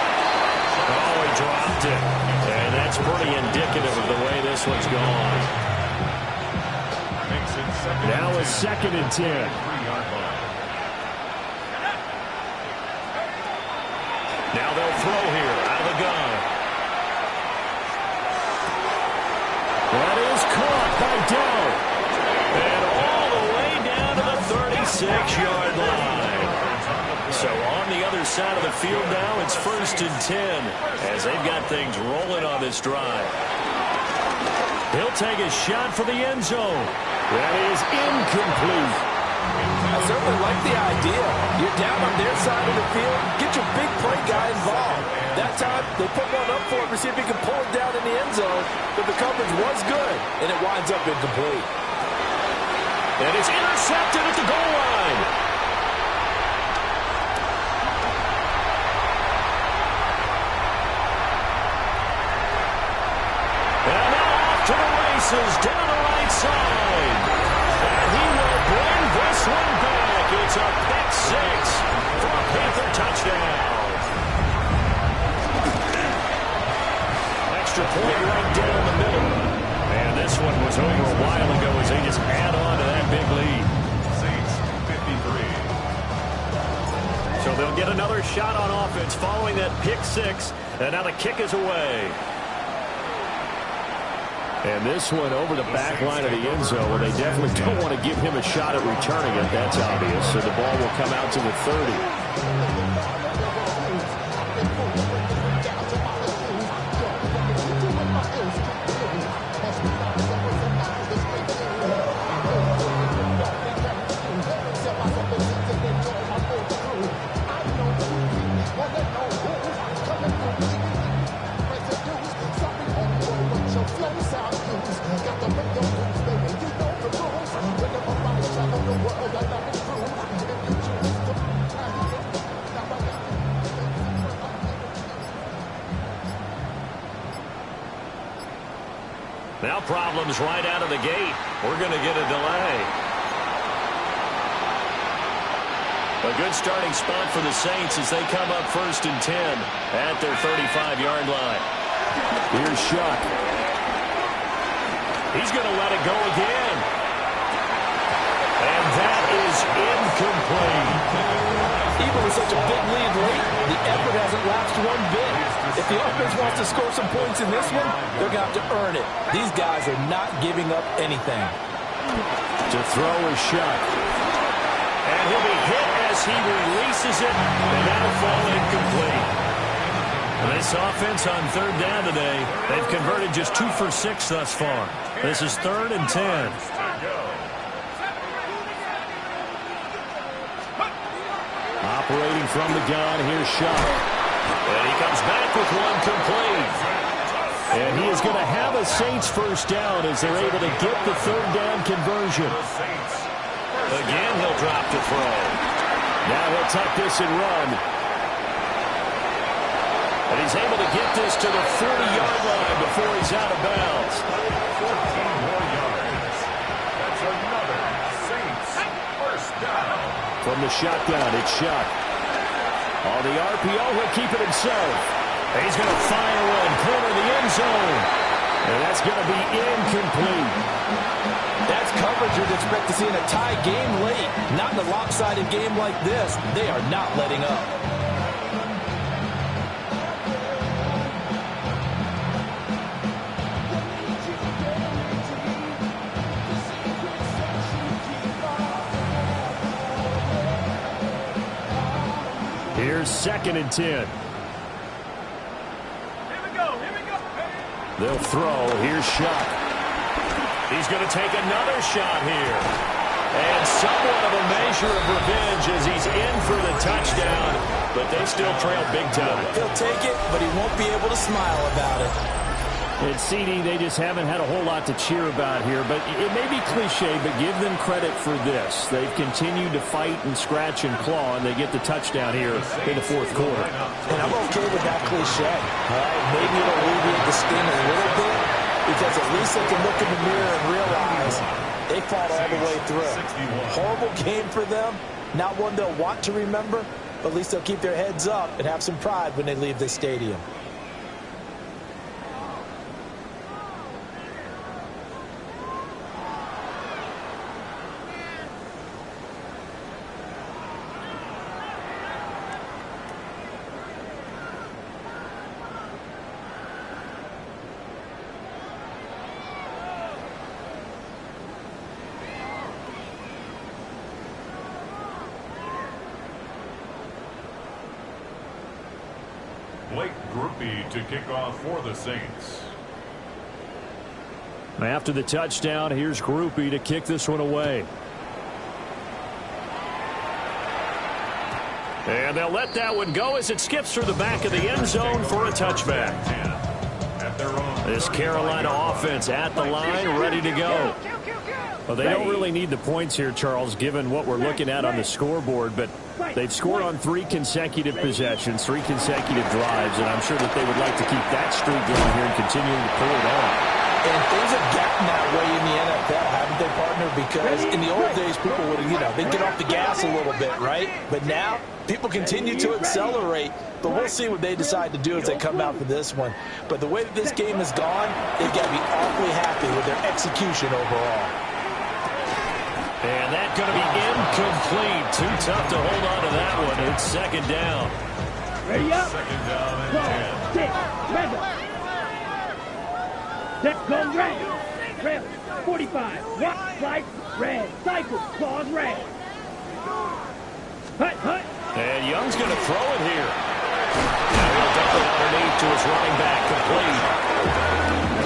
Oh, he dropped it. And that's pretty indicative of the way this one's gone. Now it's 2nd and 10. Now they'll throw here out of the gun. That is caught by Dell. And all the way down to the 36-yard line. So on the other side of the field now, it's 1st and 10 as they've got things rolling on this drive. He'll take a shot for the end zone. That is incomplete. I certainly like the idea. You're down on their side of the field. Get your big play guy involved. That time, they put one up for him to see if he can pull it down in the end zone. But the coverage was good, and it winds up incomplete. And it's intercepted at the goal line. And now off to the races down the right side. And he will bring this one back. It's a pick six for a Panther touchdown. Extra point right down the middle. And this one was over a while ago as they just add on to that big lead. Saints 53. So they'll get another shot on offense following that pick six. And now the kick is away. And this one over the back line of the end zone. Well, they definitely don't want to give him a shot at returning it. That's obvious. So the ball will come out to the 30. Now problems right out of the gate. We're going to get a delay. A good starting spot for the Saints as they come up 1st and 10 at their 35-yard line. Here's Shuck. He's going to let it go again. And that is incomplete. Even with such a big lead late, the effort hasn't lapsed one bit. If the offense wants to score some points in this one, they're going to have to earn it. These guys are not giving up anything. To throw is Shuck. And he'll be hit as he releases it, and that'll fall incomplete. This offense on 3rd down today, they've converted just 2 for 6 thus far. This is 3rd and 10. Operating from the gun, here's Shuck. And he comes back with one complete. And he is going to have a Saints first down as they're able to get the 3rd down conversion. Again, he'll drop to throw. Now he'll tuck this and run. And he's able to get this to the 40-yard line before he's out of bounds. 14 more yards. That's another Saints first down. From the shotgun, it's Shuck. On the RPO, he'll keep it himself. He's going to fire one, corner the end zone. And that's going to be incomplete. That's coverage you'd expect to see in a tie game late. Not in a lopsided game like this. They are not letting up. Here's 2nd and 10. They'll throw. Here's Shuck. He's going to take another shot here. And somewhat of a measure of revenge as he's in for the touchdown. But they still trail big time. He'll take it, but he won't be able to smile about it. And CD, they just haven't had a whole lot to cheer about here. But it may be cliche, but give them credit for this. They've continued to fight and scratch and claw, and they get the touchdown here in the 4th quarter. And I'm okay with that cliche. All right, maybe it'll alleviate the sting a little bit, because at least they can look in the mirror and realize they fought all the way through. Horrible game for them. Not one they'll want to remember, but at least they'll keep their heads up and have some pride when they leave this stadium. To kick off for the Saints. After the touchdown, here's Groupie to kick this one away. And they'll let that one go as it skips through the back of the end zone for a touchback. This Carolina offense at the line, ready to go. Well, they don't really need the points here, Charles, given what we're looking at on the scoreboard, but they've scored on 3 consecutive possessions, 3 consecutive drives, and I'm sure that they would like to keep that streak going here and continuing to pull it on. And things have gotten that way in the NFL, haven't they, partner? Because in the old days, people would, they'd get off the gas a little bit, right? But now, people continue to accelerate, but we'll see what they decide to do as they come out for this one. But the way that this game has gone, they've got to be awfully happy with their execution overall. And that's going to be incomplete. Too tough to hold on to that one. It's 2nd down. Ready up. 2nd down and 10. 6, red. Set, go red. Red, 45. Walk, slide, red. Cycle, claws, red. Hut, hut. And Young's going to throw it here. Now he'll dump it underneath to his running back, complete.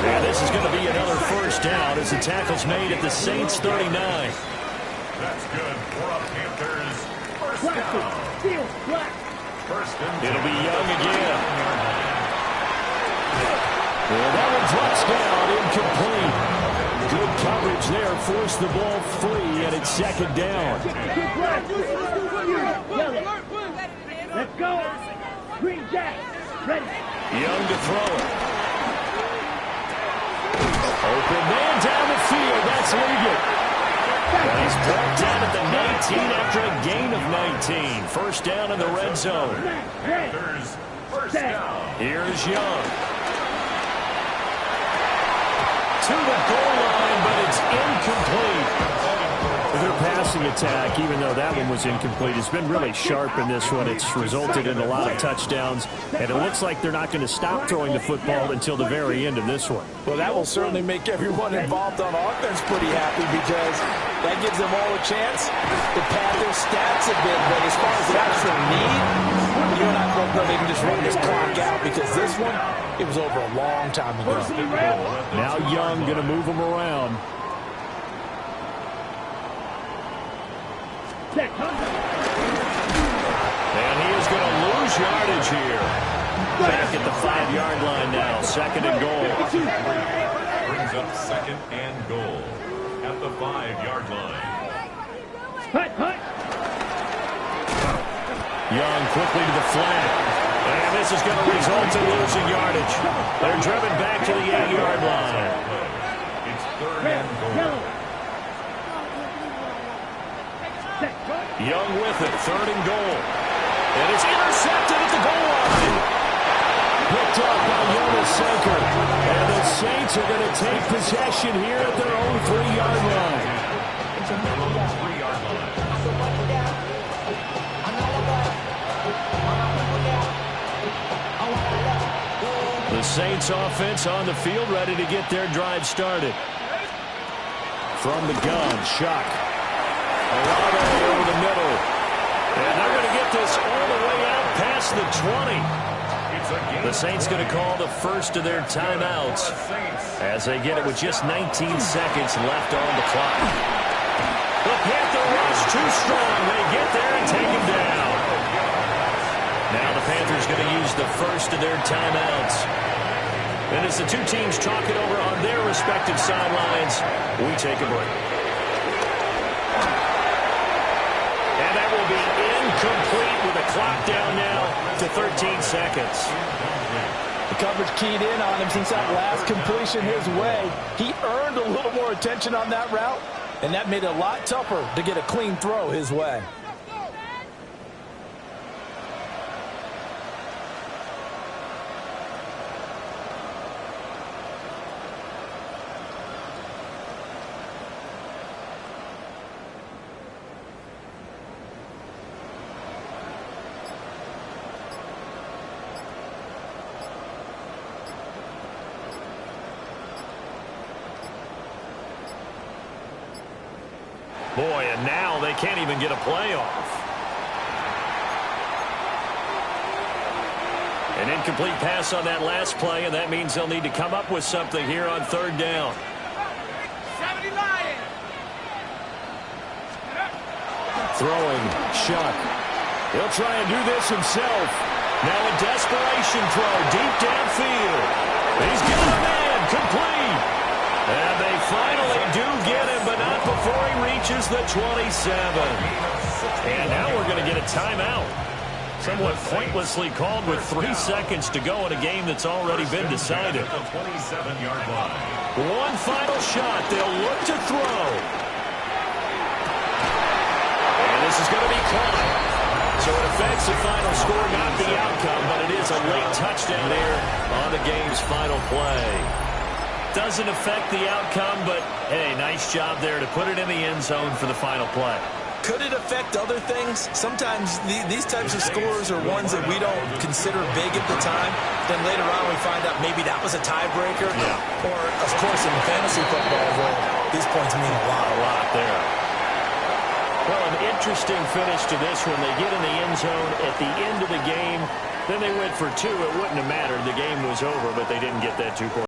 And this is going to be another first down as the tackle's made at the Saints 39. That's good for a Panthers first Plastic, down. steel, black. First and 10. It'll be Young again. And that one drops down, incomplete. Good coverage there, forced the ball free, and it's 2nd down. Good black. Yellow. Let's go. Green jack. Ready. Young to throw it. Open man down the field. That's Liggett. And he's brought down at the after a gain of 19. First down in the red zone. Panthers, first down. Here's Young. To the goal line, but it's incomplete. Their passing attack, even though that one was incomplete, has been really sharp in this one. It's resulted in a lot of touchdowns, and it looks like they're not going to stop throwing the football until the very end of this one. Well, that will certainly make everyone involved on offense pretty happy because that gives them all a chance to pad their stats a bit. But as far as the actual need, you and I both know they can just run this clock out because this one, it was over a long time ago. Now Young going to move them around. And he is going to lose yardage here. Back at the 5-yard line now. Second and goal. Brings up second and goal at the 5-yard line. Young quickly to the flat. And this is going to result in losing yardage. They're driven back to the 8-yard line. It's third and goal. Young with it, third and goal. And it's intercepted at the goal line. Picked up by Jonas Sanker. And the Saints are going to take possession here at their own 3-yard line. The Saints offense on the field, ready to get their drive started. From the gun, Shock. Olave over the middle. And they're going to get this all the way out past the 20. The Saints going to call the first of their timeouts as they get it with just 19 seconds left on the clock. The Panther rush too strong. They get there and take him down. Now the Panthers going to use the first of their timeouts. And as the two teams talk it over on their respective sidelines, we take a break. And that will be incomplete with the clock down now to 13 seconds. The coverage keyed in on him since that last completion his way. He earned a little more attention on that route, and that made it a lot tougher to get a clean throw his way. Boy, and now they can't even get a playoff. An incomplete pass on that last play, and that means they'll need to come up with something here on third down. Throwing, Shuck. He'll try and do this himself. Now a desperation throw deep downfield. He's got a man, complete. And they finally do get him, but not before he reaches the 27. And now we're going to get a timeout. Somewhat pointlessly called with 3 seconds to go in a game that's already been decided. The 27-yard line. One final shot. They'll look to throw. And this is going to be caught. So it affects the final score, not the outcome, but it is a late touchdown here on the game's final play. Doesn't affect the outcome, but, hey, nice job there to put it in the end zone for the final play. Could it affect other things? Sometimes these types of scores are ones that we don't consider big at the time. Then later on we find out maybe that was a tiebreaker. Yeah. Or, of course, in fantasy football, well, these points mean a lot there. Well, an interesting finish to this one. They get in the end zone at the end of the game. Then they went for 2. It wouldn't have mattered. The game was over, but they didn't get that 2-point